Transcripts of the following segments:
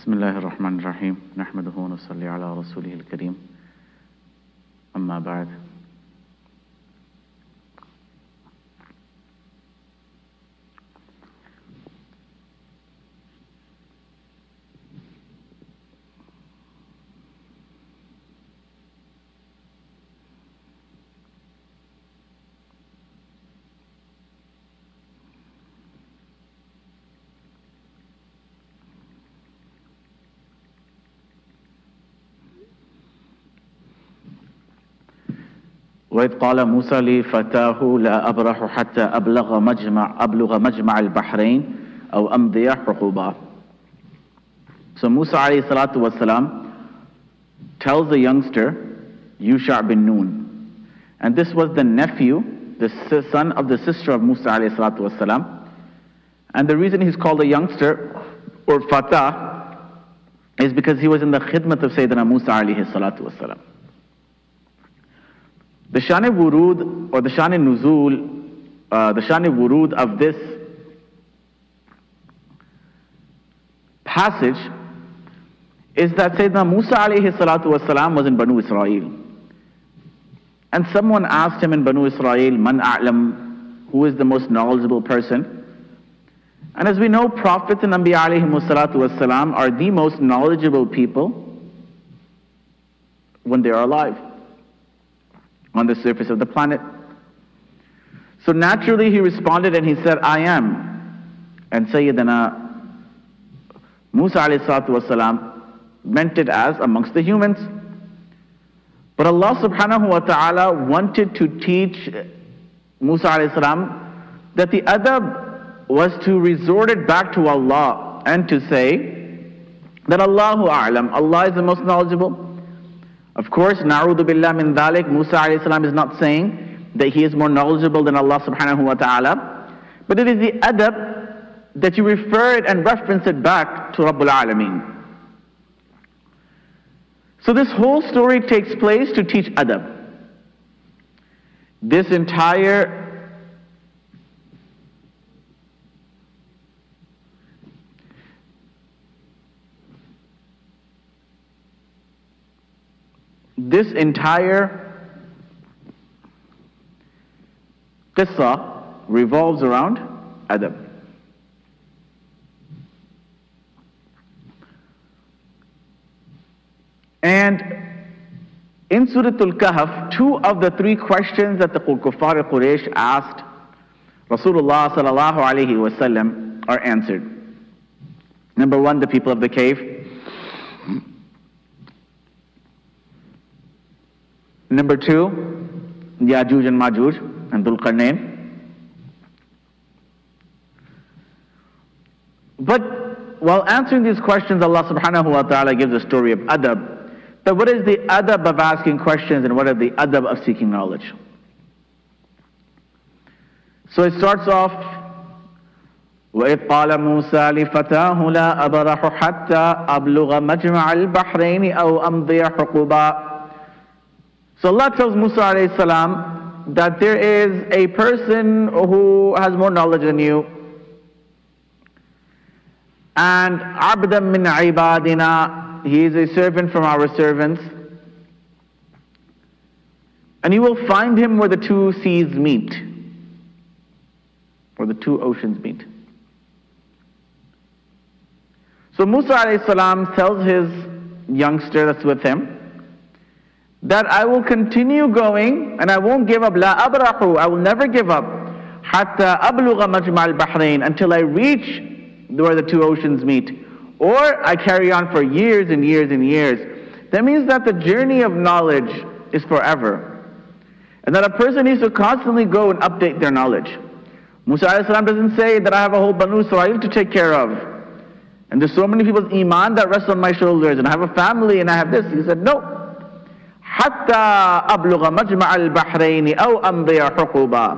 بسم الله الرحمن الرحيم نحمده ونصلي على رسوله الكريم أما بعد. وإذ قال موسى لفتاه لا أبرح حتى أبلغ مجمع البحرين أو أمضي حقوبا. So Musa alayhi salatu wasalam tells the youngster Yusha bin Nun, and this was the nephew, the son of the sister of Musa alayhi salatu wasalam, and the reason he's called a youngster or Fatah is because he was in the khidmat of Sayyidina Musa alayhi salatu wasalam. The Shani Wurud or the Shani Nuzul, the Shani Wurud of this passage is that Sayyidina Musa alayhi salatu wasalam was in Banu Israel. And someone asked him in Banu Israel, Man A'lam, who is the most knowledgeable person? And as we know, Prophets and Anbiya alayhi salatu wasalam are the most knowledgeable people when they are alive on the surface of the planet. So naturally he responded and he said, I am. And Sayyidina Musa alayhi salatu wasalam meant it as amongst the humans. But Allah subhanahu wa ta'ala wanted to teach Musa alayhi salam that the adab was to resort it back to Allah and to say that Allahu a'lam, Allah is the most knowledgeable. Of course, na'udhu billah min dhalik, Musa alayhi salam is not saying that he is more knowledgeable than Allah subhanahu wa ta'ala, but it is the adab that you refer it and reference it back to Rabbul Alameen. So this whole story takes place to teach adab. This entire qissa revolves around adab. And in Surah Al-Kahf, two of the three questions that the Kuffar Quraysh asked Rasulullah sallallahu alayhi wasallam are answered. Number one, the people of the cave. Number two, Ya'juj and Ma'juj and Dhul Qarnayn. But while answering these questions, Allah subhanahu wa ta'ala gives a story of adab. But what is the adab of asking questions and what is the adab of seeking knowledge? So it starts off, وَإِذْ قَالَ مُوسَى لِفَتَاهُ لَا أَبْرَحُ حَتَّى أَبْلُغَ مَجْمَعَ الْبَحْرَيْنِ أَوْ أَمْضِيَ حُقُوبًا. So Allah tells Musa alayhi salam that there is a person who has more knowledge than you, and abdam min ibadina, he is a servant from our servants, and you will find him where the two seas meet, where the two oceans meet. So Musa alayhi salam tells his youngster that's with him that I will continue going and I won't give up. La abrahu, I will never give up. Hatta abluga majma al-bahrain, until I reach where the two oceans meet. Or I carry on for years and years and years. That means that the journey of knowledge is forever. And that a person needs to constantly go and update their knowledge. Musa alayhi salam doesn't say that I have a whole Banu Israel to take care of. And there's so many people's iman that rests on my shoulders, and I have a family and I have this. He said, no. حتى أبلغ مجمع البحرين أو أمضي حقوبا.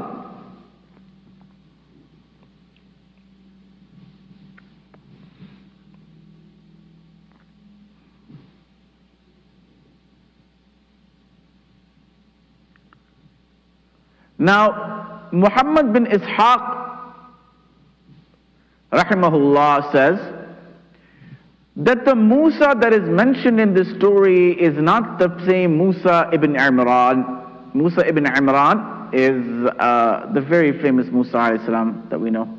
Now, Muhammad bin Ishaq rahimahullah says that the Musa that is mentioned in this story is not the same Musa ibn Imran. Musa ibn Imran is the very famous Musa alayhi salam that we know.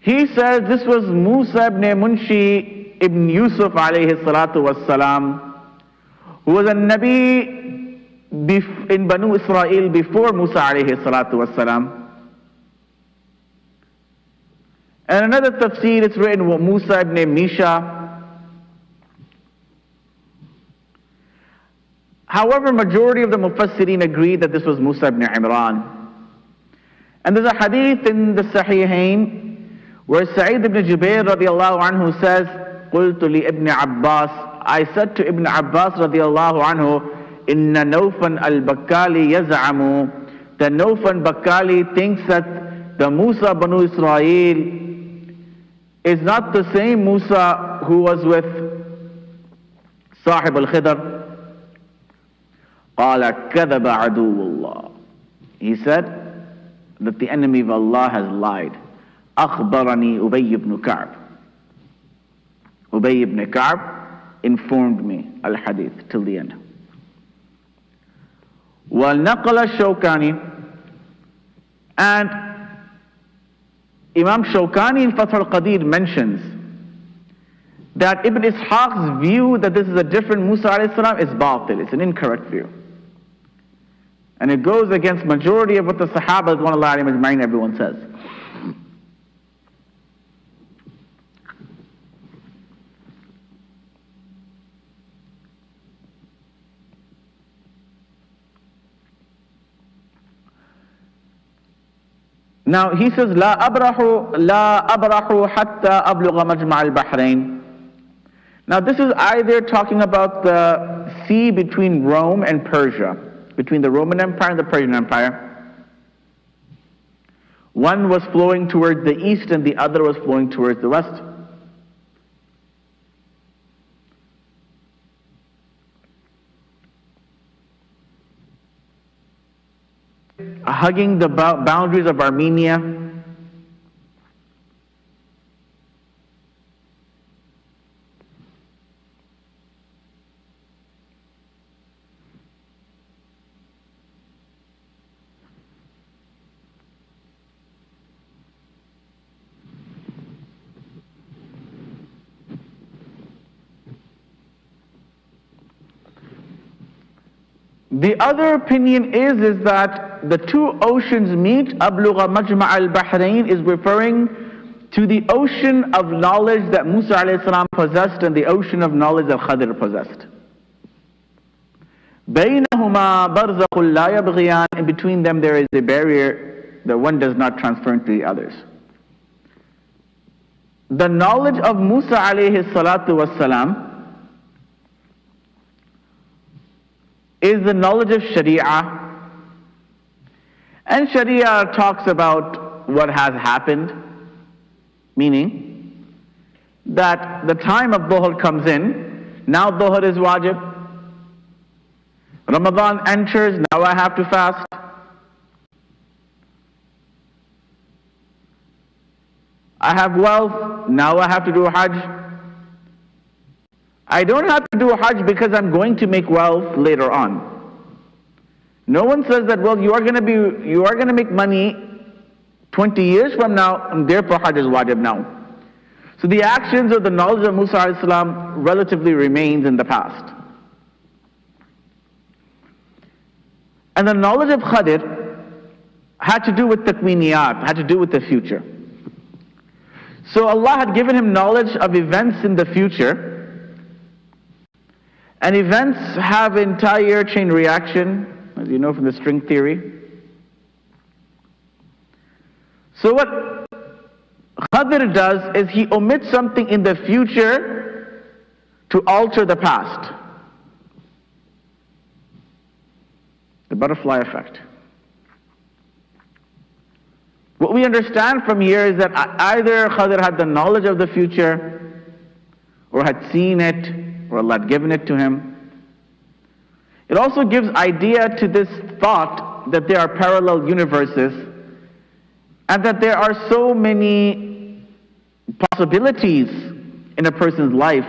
He says this was Musa ibn Munshi ibn Yusuf alayhi salatu wassalam, who was a Nabi in Banu Israel before Musa alayhi salatu wassalam. And another tafsir, it's written Musa ibn Misha. However, majority of the Mufassirin agree that this was Musa ibn Imran. And there's a hadith in the Sahihain where Sa'id ibn Jubair radiallahu anhu says, قُلْتُ لِإِبْنِ عَبَّاسِ, I said to Ibn Abbas radiallahu anhu, إِنَّ نَوْفًا الْبَكَّالِ يَزْعَمُ, that Nawfan Bakali thinks that the Musa Banu Israel is not the same Musa who was with Sahib al-Khidr. قَالَ كَذَبَ عَدُوُّ اللَّهِ, he said that the enemy of Allah has lied. أخبرني أبي بن كعب, Ubay ibn Ka'b informed me, al-hadith, till the end. وَالنَّقَلَ الشَّوْكَانِي, and Imam Shawkani in Fath al-Qadir mentions that Ibn Ishaq's view that this is a different Musa alayhi salam is batil, it's an incorrect view. And it goes against majority of what the Sahaba, radhiyallahu anhum ajma'in, everyone says. Now he says, لا أبرح حتى أبلغ مجمع البحرين. Now this is either talking about the sea between Rome and Persia, between the Roman Empire and the Persian Empire. One was flowing towards the east and the other was flowing towards the west. Hugging the boundaries of Armenia. The other opinion is that the two oceans meet. Ablugha Majma' al-Bahrain is referring to the ocean of knowledge that Musa alayhi salam possessed and the ocean of knowledge that Khadir possessed. Baynahuma barzakhun la yabghiyan, in between them there is a barrier that one does not transfer into the others. The knowledge of Musa alayhi salatu wassalam is the knowledge of Sharia. And Sharia talks about what has happened, meaning that the time of Dhuhr comes in, now Dhuhr is wajib. Ramadan enters, now I have to fast. I have wealth, now I have to do Hajj. I don't have to do Hajj because I'm going to make wealth later on. No one says that, well, you are going to make money 20 years from now, and therefore Hajj is wajib now. So the actions or the knowledge of Musa alayhi salam relatively remains in the past. And the knowledge of Khadir had to do with taqwiniyat, had to do with the future. So Allah had given him knowledge of events in the future. And events have entire chain reaction, as you know from the string theory. So what Khadir does is he omits something in the future to alter the past. The butterfly effect. What we understand from here is that either Khadir had the knowledge of the future, or had seen it, or Allah had given it to him. It also gives idea to this thought that there are parallel universes and that there are so many possibilities in a person's life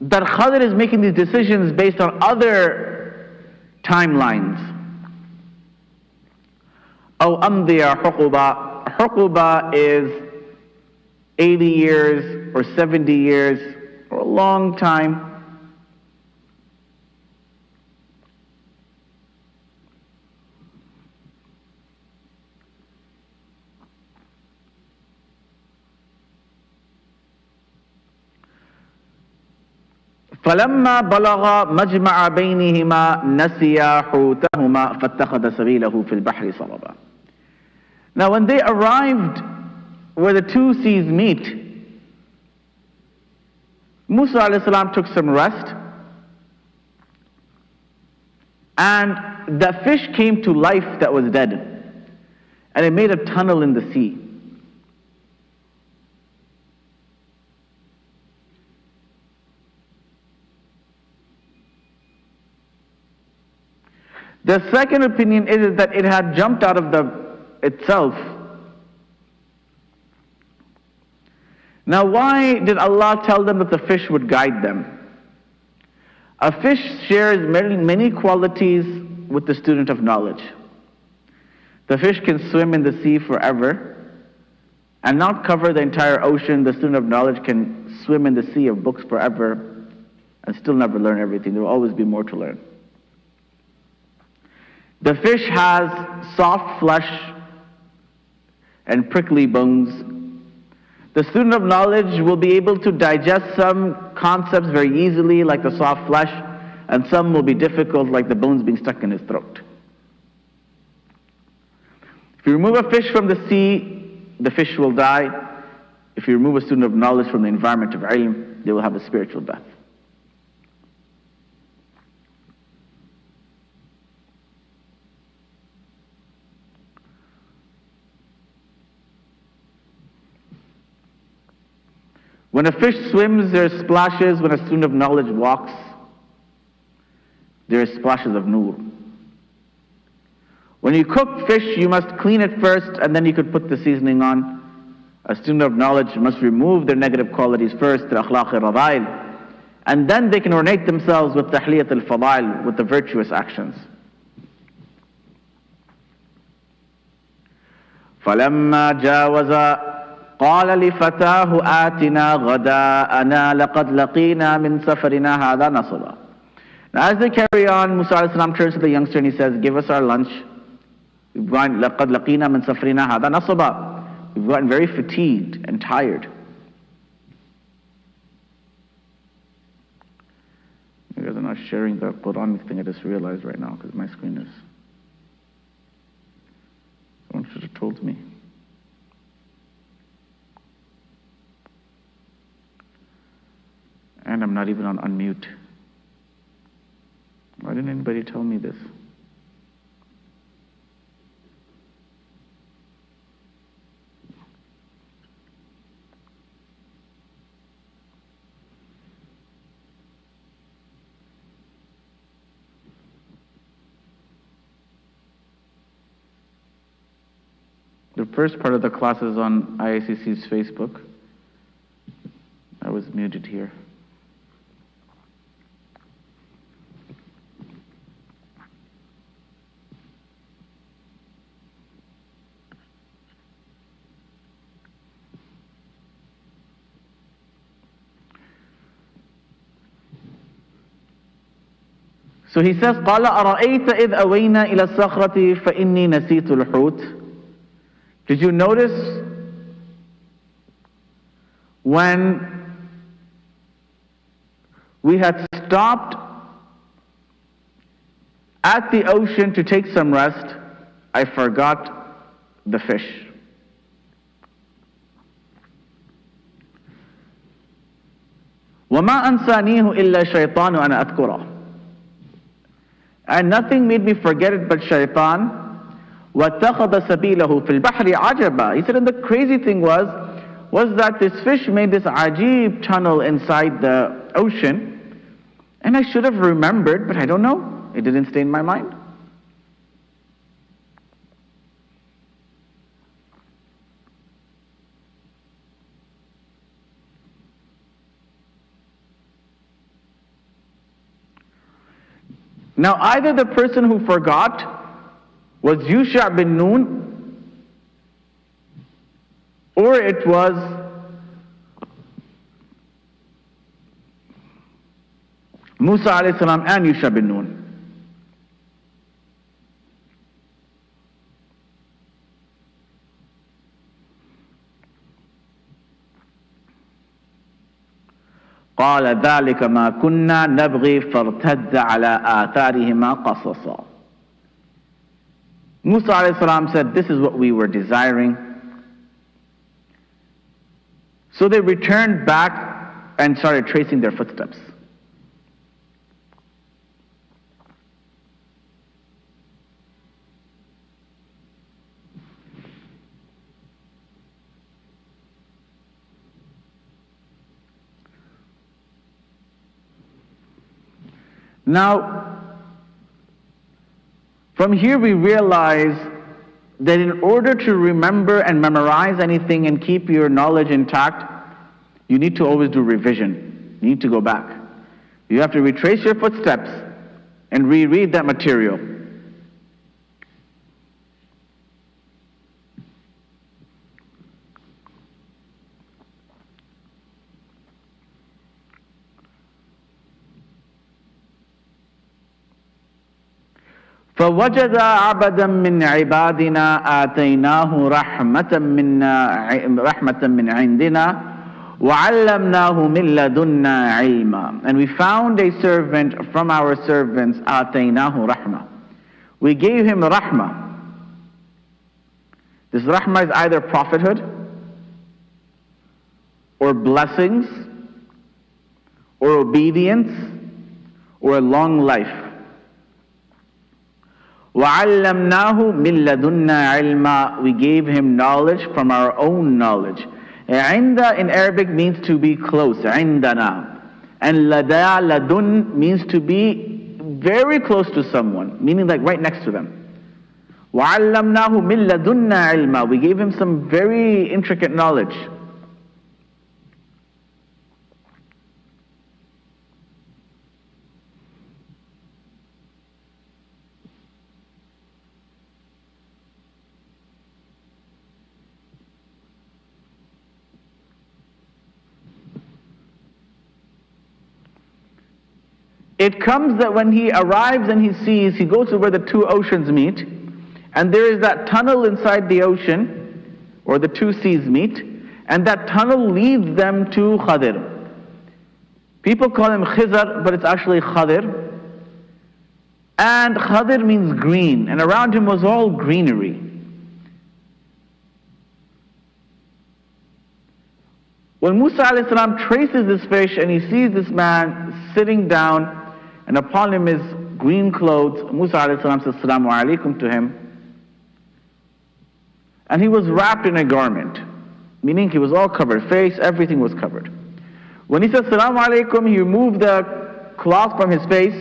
that Khadir is making these decisions based on other timelines. أو أمضي حقبة. Huquba is 80 years or 70 years or a long time. فلما بلغ مجمع بينهما نسيا حوتهما فاتخذ سبيله في البحر سربا. Now when they arrived where the two seas meet, Musa alayhi salam took some rest, and the fish came to life that was dead, and it made a tunnel in the sea. The second opinion is that it had jumped out of itself. Now why did Allah tell them that the fish would guide them? A fish shares many qualities with the student of knowledge. The fish can swim in the sea forever and not cover the entire ocean. The student of knowledge can swim in the sea of books forever and still never learn everything. There will always be more to learn. The fish has soft flesh and prickly bones. The student of knowledge will be able to digest some concepts very easily, like the soft flesh, and some will be difficult, like the bones being stuck in his throat. If you remove a fish from the sea, the fish will die. If you remove a student of knowledge from the environment of ilm, they will have a spiritual death. When a fish swims, there are splashes. When a student of knowledge walks, there are splashes of nur. When you cook fish, you must clean it first, and then you could put the seasoning on. A student of knowledge must remove their negative qualities first, the akhlaq al-radail, and then they can ornate themselves with tahliyat al-fadail, with the virtuous actions. فَلَمَّا جَاوَزَ قال لفتاه آتنا غداءنا لقد لقينا من سفرنا هذا نصبا. Now as they carry on, Musa alayhi salam turns to the youngster and he says, give us our lunch. We've gotten لقد لقينا من سفرنا هذا نصبا. We've gotten very fatigued and tired. You guys are not sharing the Quranic thing. I just realized right now because my screen is. Someone should have told me. And I'm not even on unmute. Why didn't anybody tell me this? The first part of the class is on IACC's Facebook. I was muted here. So he says, قَالَ أَرَأَيْتَ إِذْ أَوَيْنَا إِلَى الصَّخْرَةِ فَإِنِّي نَسِيتُ الْحُوتِ. Did you notice when we had stopped at the ocean to take some rest, I forgot the fish. وَمَا أَنْسَانِيهُ إِلَّا شَيْطَانُ أَنَا أَذْكُرَهُ. And nothing made me forget it but shaitan. وَاتَّخَذَ سَبِيلَهُ فِي الْبَحْرِ عَجَبًا. He said, and the crazy thing was that this fish made this ajib tunnel inside the ocean, and I should have remembered, but I don't know. It didn't stay in my mind. Now, either the person who forgot was Yusha bin Nun, or it was Musa alayhi salam and Yusha bin Nun. قال ذلك ما كنا نبغي فارتد على آثارهما قصصا. Musa alayhi salam said, this is what we were desiring. So they returned back and started tracing their footsteps. Now, from here we realize that in order to remember and memorize anything and keep your knowledge intact, you need to always do revision. You need to go back. You have to retrace your footsteps and reread that material. فوجد عبدا من عبادنا آتيناه رحمة من عندنا وعلمناه من لدنا علما. And we found a servant from our servants, آتيناه رحمة. We gave him rahmah. This rahmah is either prophethood or blessings or obedience or a long life. وَعَلَّمْنَاهُ مِن لَدُنَّا عِلْمًا. We gave him knowledge from our own knowledge. عِنْدَ in Arabic means to be close. عِنْدَنَا. And لَدَا ladun means to be very close to someone, meaning like right next to them. وَعَلَّمْنَاهُ مِن لَدُنَّا عِلْمًا. We gave him some very intricate knowledge. It comes that when he arrives and he sees, he goes to where the two oceans meet, and there is that tunnel inside the ocean, or the two seas meet, and that tunnel leads them to Khadir. People call him Khizar, but it's actually Khadir. And Khadir means green, and around him was all greenery. When Musa alayhi salam traces this fish and he sees this man sitting down, and upon him is green clothes, Musa alayhi salam says, Assalamu alaikum to him. And he was wrapped in a garment, meaning he was all covered, face, everything was covered. When he said, Assalamu alaikum, he removed the cloth from his face,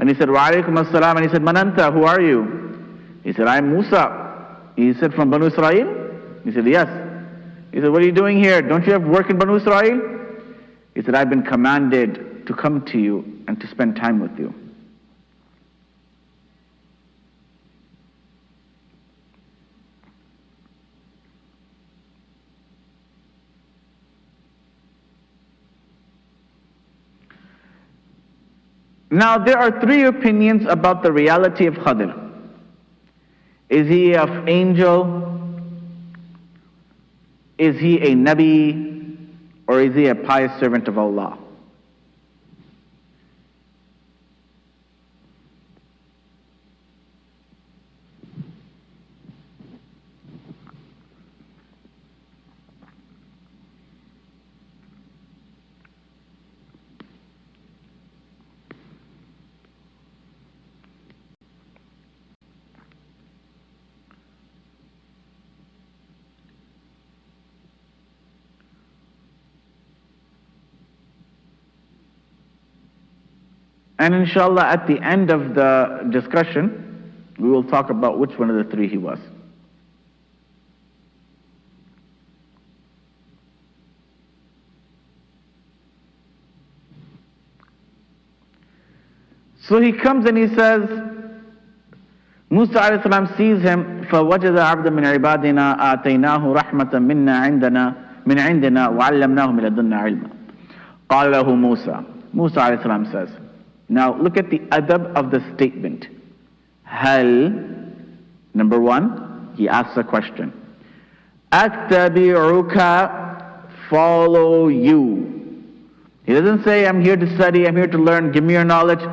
and he said, Wa alaikum assalam, and he said, Mananta, who are you? He said, I'm Musa. He said, from Banu Israel? He said, yes. He said, what are you doing here? Don't you have work in Banu Israel? He said, I've been commanded to come to you and to spend time with you. Now there are three opinions about the reality of Khadir. Is he an angel? Is he a Nabi? Or is he a pious servant of Allah? And inshallah, at the end of the discussion, we will talk about which one of the three he was. So he comes and he says, Musa alayhi salam sees him, فَوَجَدَ عَبْدًا مِنْ عِبَادِنَا آتَيْنَاهُ رَحْمَةً مِنْ عِنْدِنَا وَعَلَّمْنَاهُ مِنْ لَدُنَّا عِلْمًا. قال له Musa. Musa alayhi salam says, now look at the adab of the statement. Hal, number one, he asks a question. أَتَّبِعُكَ, follow you. He doesn't say, I'm here to study, I'm here to learn, give me your knowledge.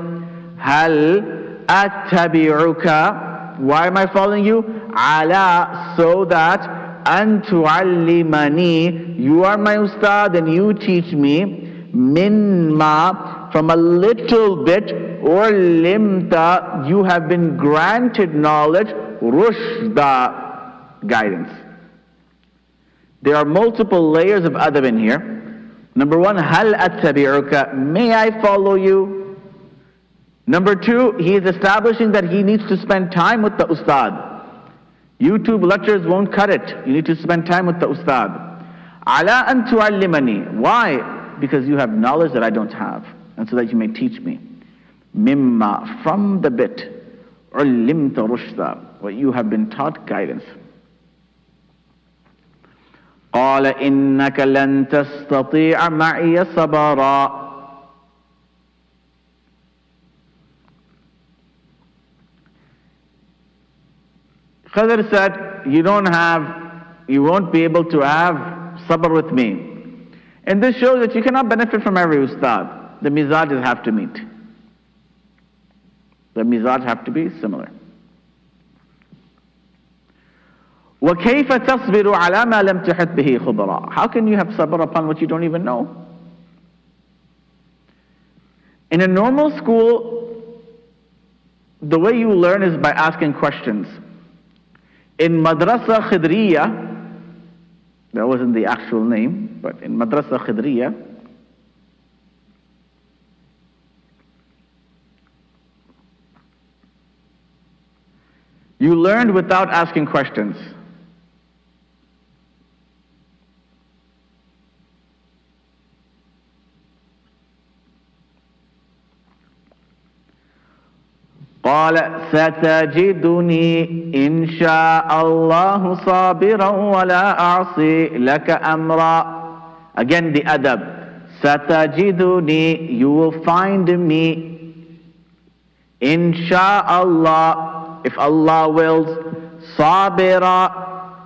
Hal attabi'uka, why am I following you? Ala, so that an tu'allimani, you are my ustad and you teach me, mimma, from a little bit, or limta, you have been granted knowledge, rushda, guidance. There are multiple layers of adab in here. Number one, hal attabi'uka, may I follow you? Number two, he is establishing that he needs to spend time with the ustad. YouTube lectures won't cut it. You need to spend time with the ustad. Ala an tu'allimani. Why? Because you have knowledge that I don't have, and so that you may teach me. Mimma, from the bit, ullimta rushda, what you have been taught guidance. قال إنك لن تستطيع معي صبرا. Khidr said, you won't be able to have sabr with me. And this shows that you cannot benefit from every ustad. The mizajas have to meet. The mizaj have to be similar. وَكَيْفَ تَصْبِرُ عَلَى مَا لَمْ تُحِطْ بِهِ خُبْرًا. How can you have sabr upon what you don't even know? In a normal school, the way you learn is by asking questions. In Madrasa Khidriya, that wasn't the actual name, but in Madrasa Khidriya, you learned without asking questions. قال ستجدني إن شاء الله صابرا ولا أعصي لك أمرا. Again the adab. ستجدني, you will find me. Insha'Allah, if Allah wills. Sabira,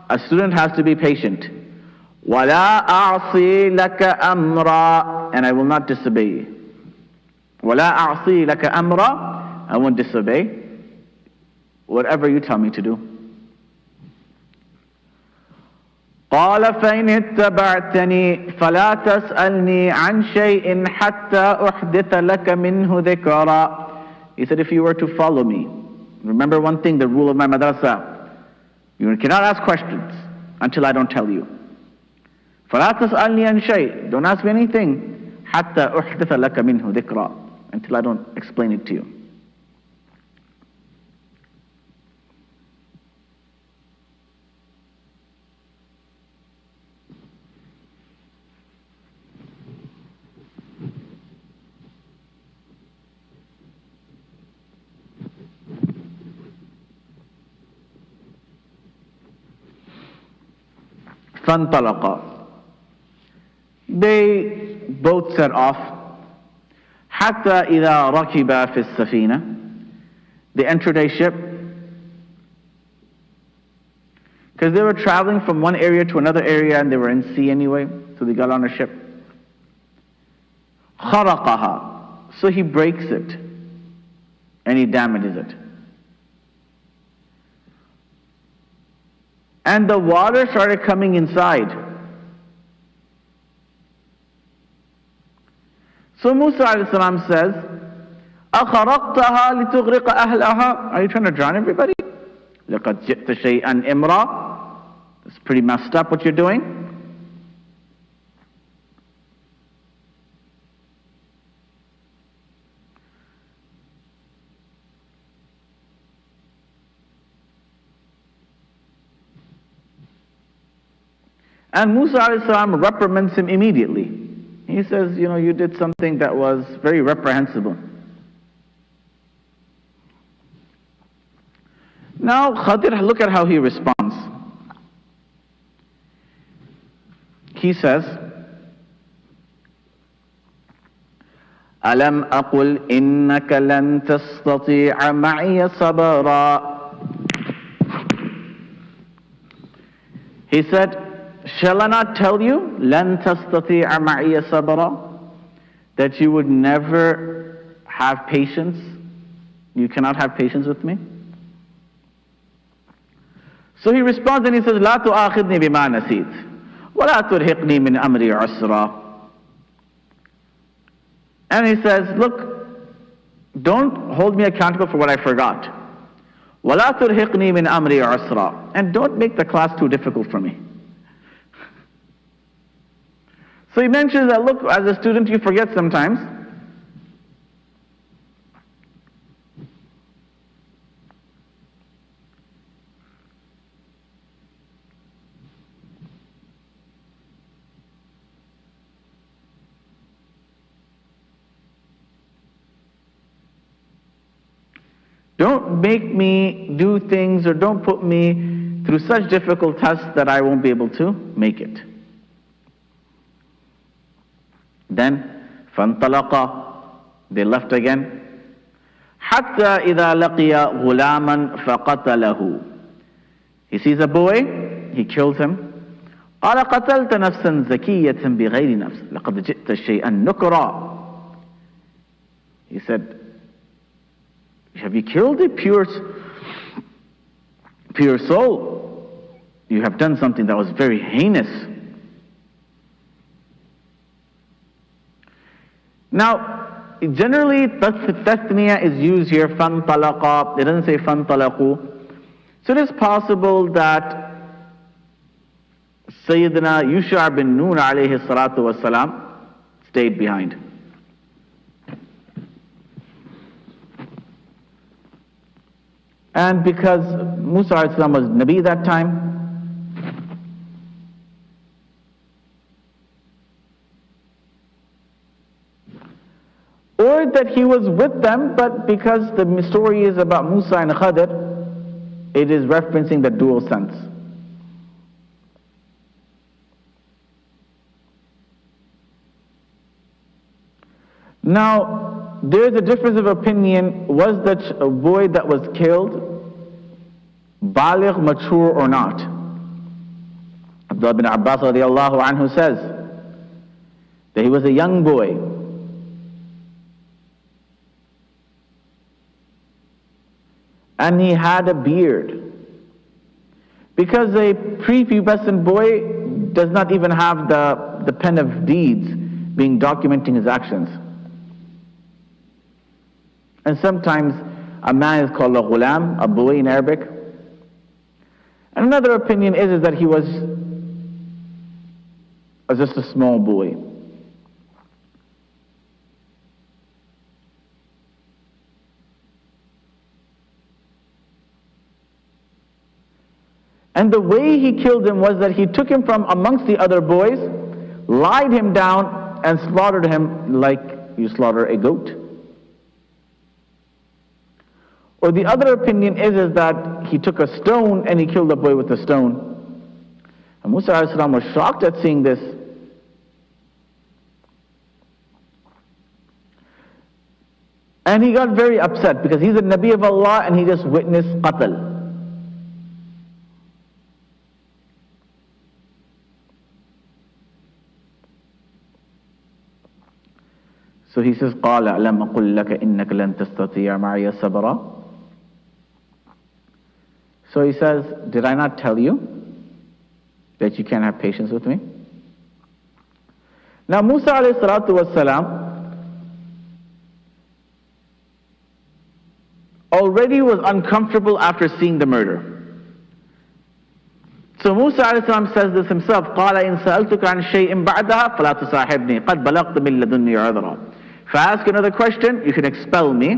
a student has to be patient. ولا أعصي لك أمرا, and I will not disobey. ولا أعصي لك أمرا, I won't disobey whatever you tell me to do. قال فإن اتبعتني فلا تسألني عن شيء حتى أحدث لك منه ذكرا. He said, if you were to follow me, remember one thing, the rule of my madrasa, you cannot ask questions until I don't tell you. فلا تسألني عن شيء, don't ask me anything حتى أحدث لك منه ذكرا, until I don't explain it to you. فانطلقا. They both set off. حتى إذا ركبا في السفينة. They entered a ship. Because they were traveling from one area to another area and they were in sea anyway, so they got on a ship. خرقها. So he breaks it and he damages it. And the water started coming inside. So Musa alayhi salam says, أَخَرَقْتَهَا لِتُغْرِقَ أَهْلَهَا. Are you trying to drown everybody? لَقَدْ جِئْتَ شَيْئًا إِمْرًا. It's pretty messed up what you're doing. And Musa alayhi salam reprimands him immediately. He says, you did something that was very reprehensible. Now Khadir, look at how he responds. He says, أَلَمْ أَقُلْ إِنَّكَ لَن تَسْتَطِيعَ مَعِيَ صَبْرًا. He said, shall I not tell you, لَن تَسْتَطِيعَ مَعِيَ صَبْرًا, that you would never have patience? You cannot have patience with me? So he responds and he says, لَا تُؤَاخِذْنِي بِمَا نَسِيتْ وَلَا تُرْهِقْنِي مِنْ أَمْرِي عُسْرًا. And he says, look, don't hold me accountable for what I forgot. وَلَا تُرْهِقْنِي مِنْ أَمْرِي عُسْرًا. And don't make the class too difficult for me. So he mentions that, look, as a student you forget sometimes. Don't make me do things, or don't put me through such difficult tests that I won't be able to make it. Then, فَانْطَلَقَا, they left again. حَتَّى إِذَا لَقِيَ غُلَامًا فَقَتَلَهُ. He sees a boy, he kills him. قَالَ قَتَلْتَ نَفْسًا زَكِيَّةً بِغَيْرِ نَفْسٍ لَقَدْ جِئْتَ شَيْئًا نُكْرًا. He said, have you killed a pure soul? You have done something that was very heinous. Now, generally, tasniya is used here, فَانْطَلَقَا. It doesn't say فَانْطَلَقُوا. So it is possible that Sayyidina Yusha bin Nun alayhi salatu wasalam stayed behind. And because Musa alayhi salam was Nabi that time, or that he was with them, but because the story is about Musa and Khadir, it is referencing the dual sense. Now, there is a difference of opinion. Was that boy that was killed baligh, mature or not? Abdullah bin Abbas radiallahu anhu says that he was a young boy. And he had a beard. Because a prepubescent boy does not even have the pen of deeds being documenting his actions. And sometimes a man is called a ghulam, a boy in Arabic. And another opinion is that he was just a small boy. And the way he killed him was that he took him from amongst the other boys, lied him down, and slaughtered him like you slaughter a goat. Or the other opinion is that he took a stone and he killed the boy with a stone. And Musa alayhi salam was shocked at seeing this. And he got very upset because he's a Nabi of Allah and he just witnessed qatl. So he says, قَالَ أَلَمْ أَقُلْ لَكَ إِنَّكَ لَن تَسْتَطِيعَ مَعِيَ صَبْرًا. So he says, did I not tell you that you can't have patience with me? Now Musa alayhi salatu wasalam already was uncomfortable after seeing the murder. So Musa alayhi salam says this himself, قَالَ إِن سَأَلْتُكَ عَنْ شَيْءٍ بَعْدَهَا فَلَا تُصَاحِبْنِي قَدْ بَلَغْتُ مِن لَدُنِّي عُذْرًا. If I ask another question, you can expel me,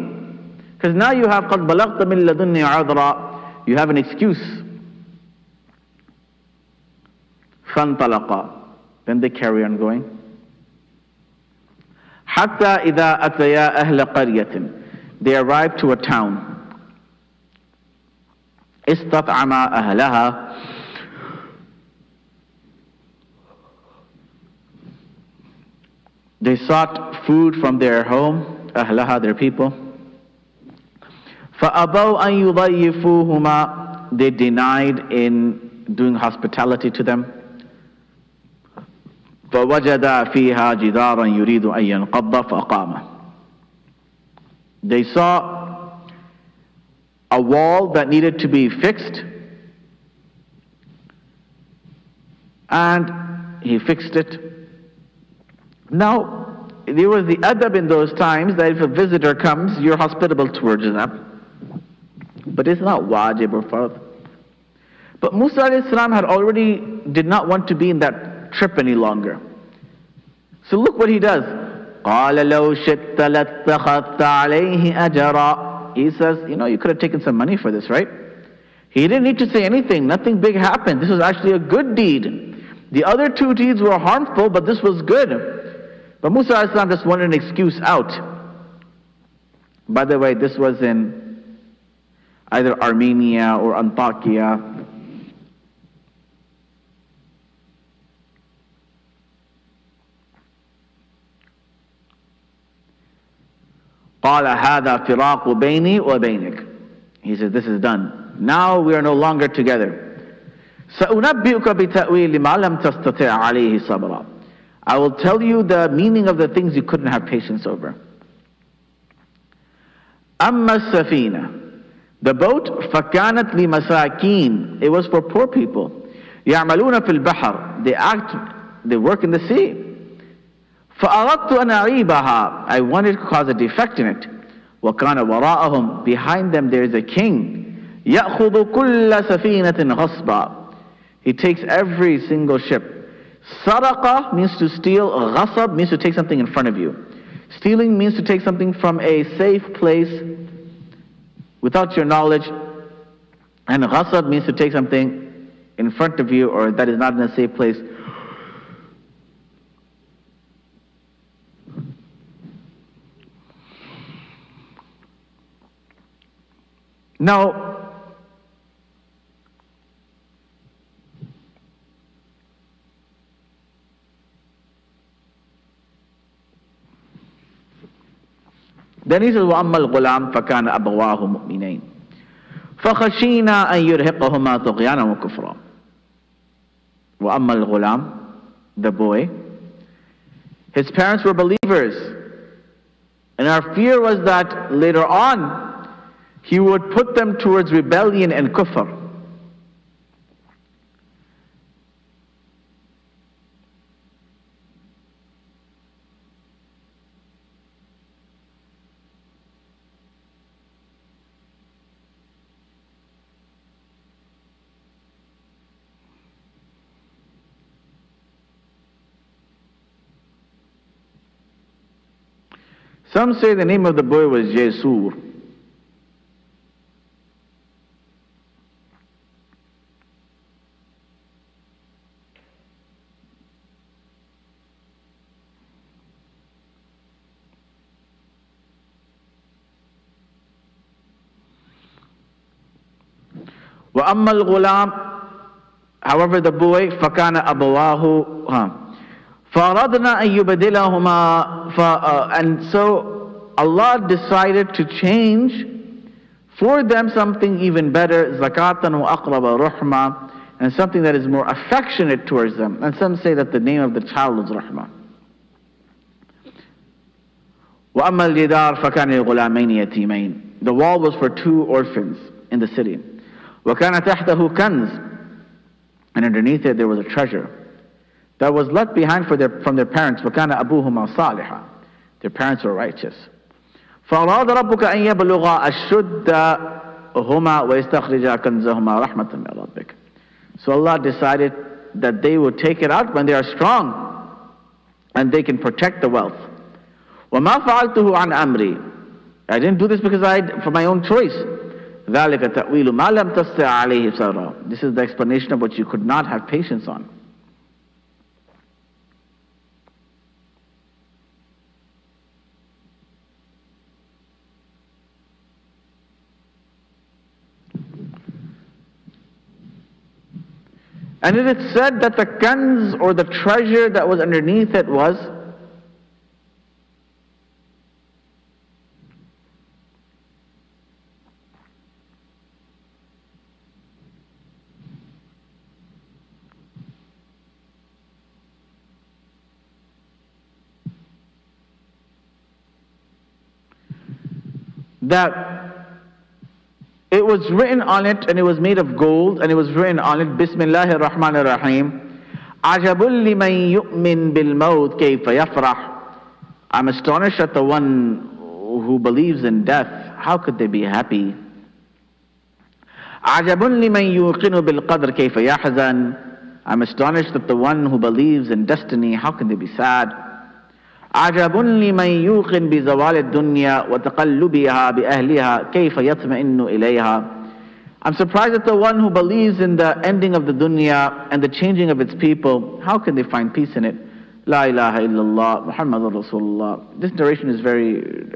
because now you have قَدْ بَلَغْتَ مِن لَدُنِّي عُذْرًا. You have an excuse. فانطلقا. Then they carry on going. حتى إذا أتيا أهل قرية. They arrived to a town. استطعما أهلها. They sought food from their home, أهلها, their people. فأبوا أن يضيفوهما. They denied in doing hospitality to them. فوجدا فيها جدارا يريد أن ينقض فأقامه. They saw a wall that needed to be fixed, and he fixed it. Now, there was the adab in those times that if a visitor comes, you're hospitable towards them. But it's not wajib or fard. But Musa alayhi salam did not want to be in that trip any longer. So look what he does. قَالَ لَوْ شِئْتَ لَاتَّخَذْتَ عَلَيْهِ أَجْرًا. He says, you could have taken some money for this, right? He didn't need to say anything. Nothing big happened. This was actually a good deed. The other two deeds were harmful, but this was good. But Musa alayhi salam just wanted an excuse out. By the way, this was in either Armenia or Antakya. قال هذا فراق بيني وبينك. He said, this is done. Now we are no longer together. سأنبئك بتأويل ما لم تستطع عليه صبرا. I will tell you the meaning of the things you couldn't have patience over. أما السفينة, the boat, فكانت لمساكين. It was for poor people. يعملون في البحر. They work in the sea. فأردت أن أعيبها. I wanted to cause a defect in it. وكان وراءهم. Behind them there is a king. يأخذ كل سفينة غصبا. He takes every single ship. Saraqa means to steal. Ghasab means to take something in front of you. Stealing means to take something from a safe place without your knowledge. And ghasab means to take something in front of you or that is not in a safe place. Now, then he says, وَأَمَّا الْغُلَامُ فَكَانَ أَبَوَاهُ مُؤْمِنَيْنِ فَخَشِينَا أَن يُرْهِقَهُمَا طُغْيَانًا وَكُفْرًا. وَأَمَّا الْغُلَامُ, the boy, his parents were believers. And our fear was that later on, he would put them towards rebellion and kufr. Some say the name of the boy was Jesur. وَأَمَّا الْغُلَامُ, however the boy, فَكَانَ أَبَوَاهُ فَأَرَدْنَا أَن يُبْدِلَهُمَا. And so Allah decided to change for them something even better, زَكَاةً وَأَقْرَبَ رُحْمًا, and something that is more affectionate towards them. And some say that the name of the child was Rahma. وَأَمَّا الْجِدَارُ فَكَانَ لِغُلَامَيْنِ يَتِيمَيْنِ. The wall was for two orphans in the city. وَكَانَ تَحْتَهُ كَنْزٌ. And underneath it there was a treasure that was left behind from their parents. وَكَانَ أَبُوهُمَا صَالِحًا. Their parents were righteous. فَأَرَادَ رَبُّكَ أَن يَبْلُغَا أَشُدَّهُمَا وَيَسْتَخْرِجَا كَنْزَهُمَا رَحْمَةً مِنْ رَبِّكَ. So Allah decided that they would take it out when they are strong and they can protect the wealth. وَمَا فَعَلْتُهُ عَنْ أَمْرِي. I didn't do this because for my own choice. ذَلِكَ تَأْوِيلُ مَا لَمْ تَسْتَطِعْ عَلَيْهِ صَبْرًا. This is the explanation of what you could not have patience on. And it is said that the kanz or the treasure that was underneath it was that it was written on it, and it was made of gold, and it was written on it, Bismillahir Rahmanir Rahim, Ajabul liman yu'min bil maut kayfa yafrah. I'm astonished at the one who believes in death. How could they be happy? Ajabun liman yuqinu bil qadr kayfa yahzan. I'm astonished at the one who believes in destiny. How can they be sad? عجب لمن يوقن بزوال الدنيا وتقلبها بأهلها كيف يطمئن إليها. I'm surprised at the one who believes in the ending of the dunya and the changing of its people. How can they find peace in it? La ilaha illallah Muhammadur Rasulullah. This narration is very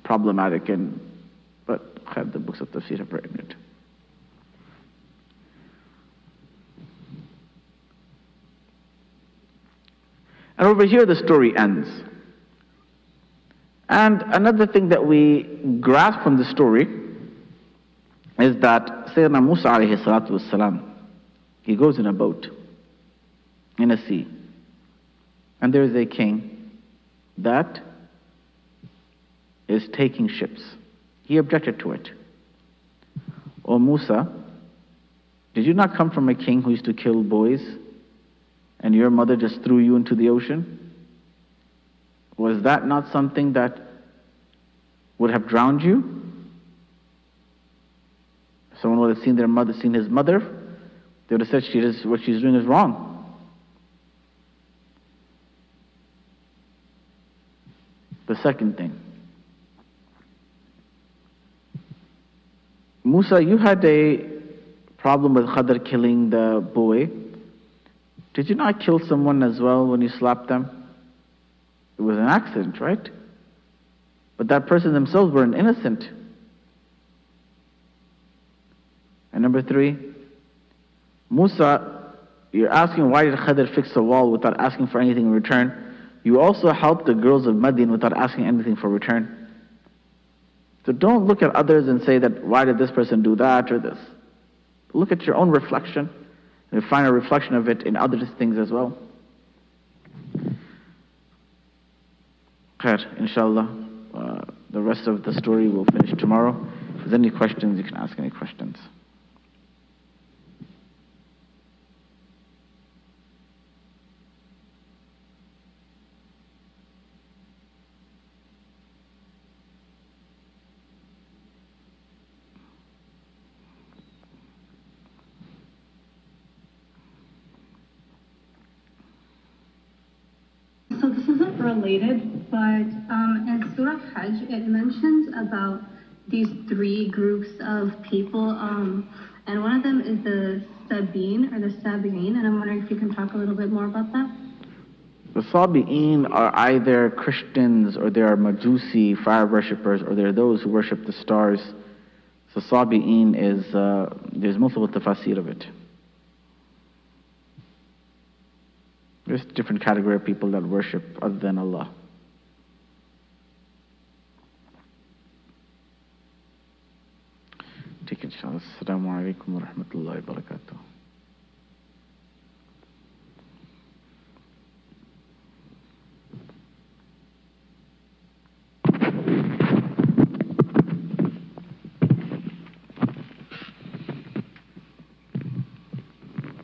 problematic, but the books of Tafseer have written it. And over here the story ends. And another thing that we grasp from the story is that Sayyidina Musa alayhi salatu wassalam, he goes in a boat, in a sea. And there is a king that is taking ships. He objected to it. O Musa, did you not come from a king who used to kill boys? And your mother just threw you into the ocean? Was that not something that would have drowned you? If someone would have seen his mother, they would have said what she's doing is wrong. The second thing, Musa, you had a problem with Khadr killing the boy. Did you not kill someone as well when you slapped them? It was an accident, right? But that person themselves were innocent. And number three, Musa, you're asking why did Khadr fix a wall without asking for anything in return? You also helped the girls of Madian without asking anything for return. So don't look at others and say that why did this person do that or this. Look at your own reflection. And find a reflection of it in other things as well. Khair, inshallah. The rest of the story will finish tomorrow. If there's any questions, you can ask any questions. So this isn't related, but in Surah Hajj, it mentions about these three groups of people, and one of them is the Sabine or the Sabi'in, and I'm wondering if you can talk a little bit more about that. The Sabi'in are either Christians or they are Majusi, fire worshippers, or they're those who worship the stars. So Sabi'in is, there's multiple tafsir of it. There's a different category of people that worship other than Allah. Take it, inshallah. Assalamu alaikum wa rahmatullahi wa barakatuh.